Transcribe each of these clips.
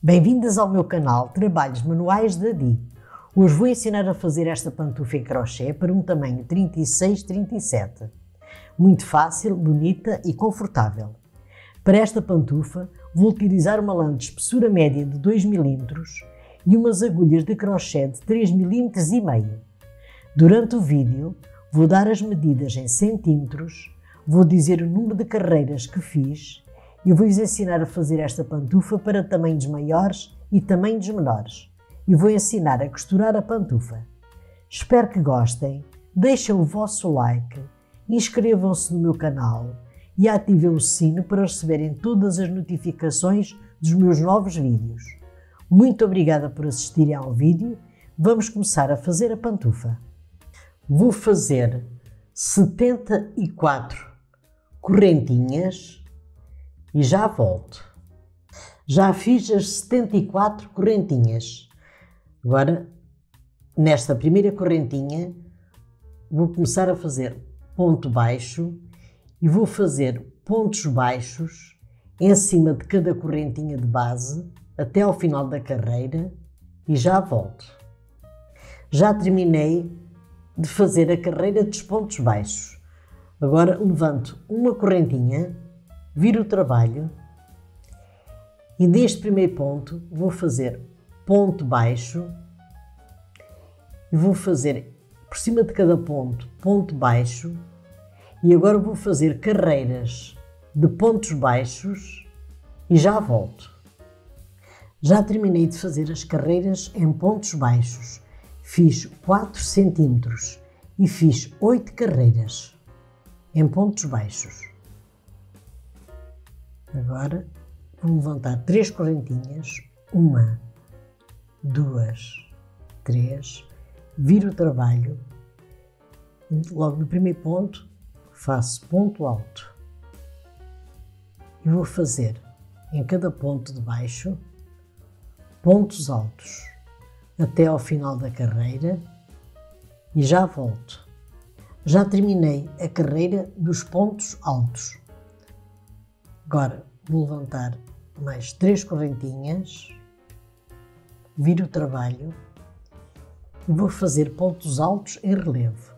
Bem-vindas ao meu canal Trabalhos Manuais da Di. Hoje vou ensinar a fazer esta pantufa em crochê para um tamanho 36-37. Muito fácil, bonita e confortável. Para esta pantufa vou utilizar uma lã de espessura média de 2 mm e umas agulhas de crochê de 3,5 mm. Durante o vídeo vou dar as medidas em centímetros, vou dizer o número de carreiras que fiz e vou-vos ensinar a fazer esta pantufa para tamanhos maiores e tamanhos menores. E vou ensinar a costurar a pantufa. Espero que gostem, deixem o vosso like, inscrevam-se no meu canal e ativem o sino para receberem todas as notificações dos meus novos vídeos. Muito obrigada por assistirem ao vídeo. Vamos começar a fazer a pantufa. Vou fazer 74 correntinhas e já volto. Já fiz as 74 correntinhas. Agora, nesta primeira correntinha, vou começar a fazer ponto baixo e vou fazer pontos baixos em cima de cada correntinha de base até ao final da carreira e já volto. Já terminei de fazer a carreira dos pontos baixos. Agora levanto uma correntinha, viro o trabalho e neste primeiro ponto vou fazer ponto baixo e vou fazer por cima de cada ponto, ponto baixo, e agora vou fazer carreiras de pontos baixos e já volto. Já terminei de fazer as carreiras em pontos baixos. Fiz 4 cm e fiz 8 carreiras em pontos baixos. Agora vou levantar 3 correntinhas, 1, 2, 3, viro o trabalho e logo no primeiro ponto faço ponto alto e vou fazer em cada ponto de baixo pontos altos até ao final da carreira e já volto. Já terminei a carreira dos pontos altos. Agora vou levantar mais 3 correntinhas, viro o trabalho e vou fazer pontos altos em relevo.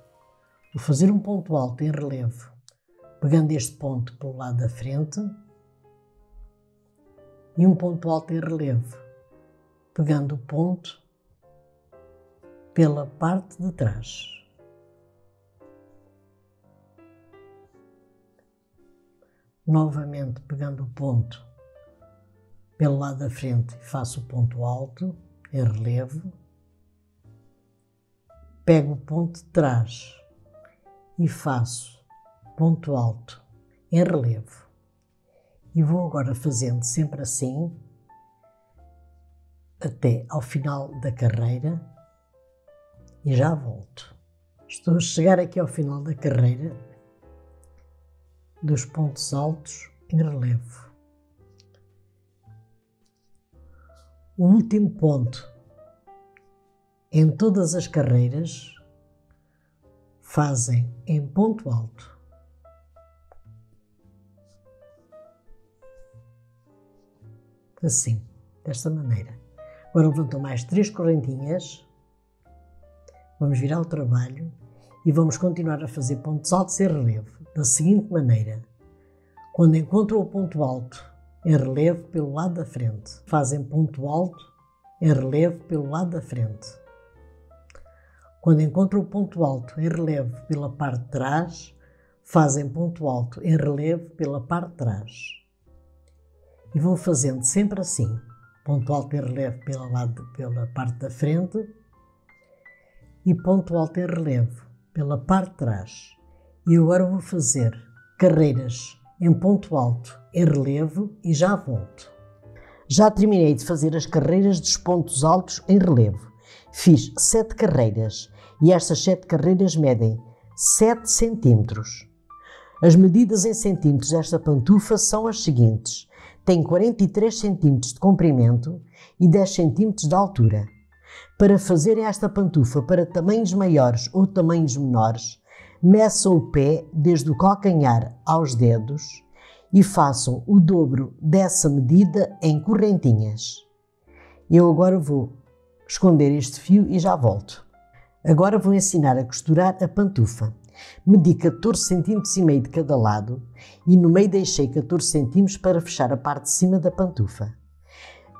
Vou fazer um ponto alto em relevo, pegando este ponto pelo lado da frente e um ponto alto em relevo, pegando o ponto pela parte de trás. Novamente pegando o ponto pelo lado da frente, faço o ponto alto em relevo, pego o ponto de trás e faço ponto alto em relevo. E vou agora fazendo sempre assim até ao final da carreira e já volto. Estou a chegar aqui ao final da carreira dos pontos altos em relevo. O último ponto em todas as carreiras fazem em ponto alto. Assim, desta maneira. Agora levanto mais 3 correntinhas, vamos virar o trabalho e vamos continuar a fazer pontos altos em relevo, da seguinte maneira. Quando encontram o ponto alto em relevo pelo lado da frente, fazem ponto alto em relevo pelo lado da frente. Quando encontram o ponto alto em relevo pela parte de trás, fazem ponto alto em relevo pela parte de trás. E vão fazendo sempre assim, ponto alto em relevo pela parte da frente e ponto alto em relevo pela parte de trás. E agora vou fazer carreiras em ponto alto em relevo e já volto. Já terminei de fazer as carreiras dos pontos altos em relevo. Fiz 7 carreiras e estas 7 carreiras medem 7 cm. As medidas em centímetros desta pantufa são as seguintes. Tem 43 cm de comprimento e 10 cm de altura. Para fazerem esta pantufa para tamanhos maiores ou tamanhos menores, meçam o pé desde o calcanhar aos dedos e façam o dobro dessa medida em correntinhas. Eu agora vou esconder este fio e já volto. Agora vou ensinar a costurar a pantufa. Medi 14 cm e meio de cada lado e no meio deixei 14 cm para fechar a parte de cima da pantufa.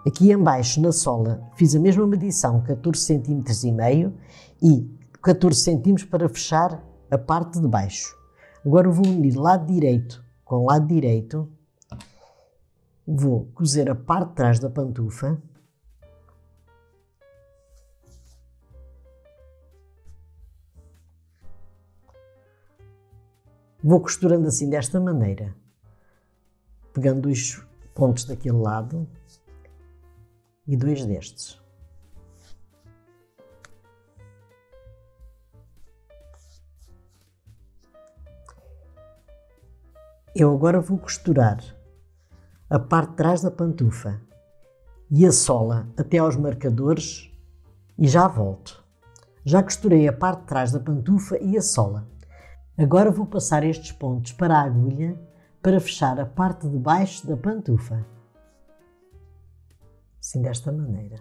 Aqui embaixo na sola fiz a mesma medição, 14 cm e meio e 14 cm para fechar a parte de baixo. Agora vou unir lado direito com lado direito. Vou cozer a parte de trás da pantufa. Vou costurando assim desta maneira, pegando 2 pontos daquele lado e 2 destes. Eu agora vou costurar a parte de trás da pantufa e a sola até aos marcadores e já volto. Já costurei a parte de trás da pantufa e a sola. Agora vou passar estes pontos para a agulha para fechar a parte de baixo da pantufa. Assim desta maneira.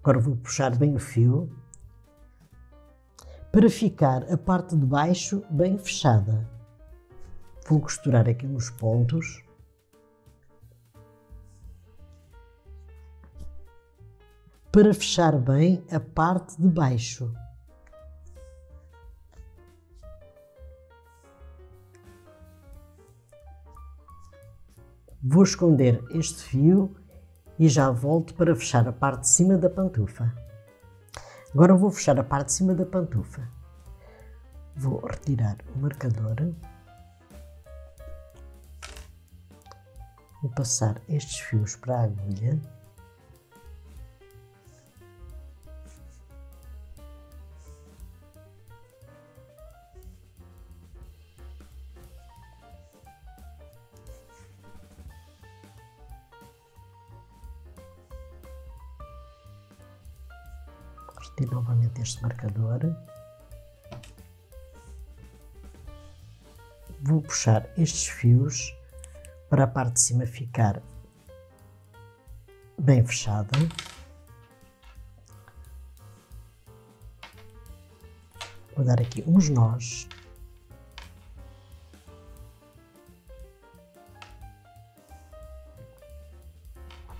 Agora vou puxar bem o fio para ficar a parte de baixo bem fechada. Vou costurar aqui nos pontos. Para fechar bem a parte de baixo. Vou esconder este fio e já volto para fechar a parte de cima da pantufa. Agora vou fechar a parte de cima da pantufa. Vou retirar o marcador. Vou passar estes fios para a agulha. Retiro novamente este marcador. Vou puxar estes fios para a parte de cima ficar bem fechada. Vou dar aqui uns nós.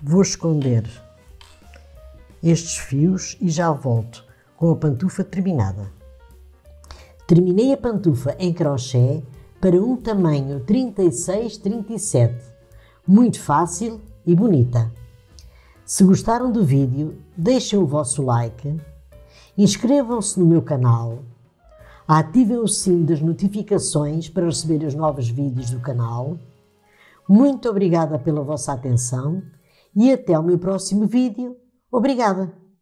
Vou esconder estes fios e já volto com a pantufa terminada. Terminei a pantufa em crochê para um tamanho 36-37. Muito fácil e bonita. Se gostaram do vídeo, deixem o vosso like, inscrevam-se no meu canal, ativem o sino das notificações para receber os novos vídeos do canal. Muito obrigada pela vossa atenção e até ao meu próximo vídeo. Obrigada!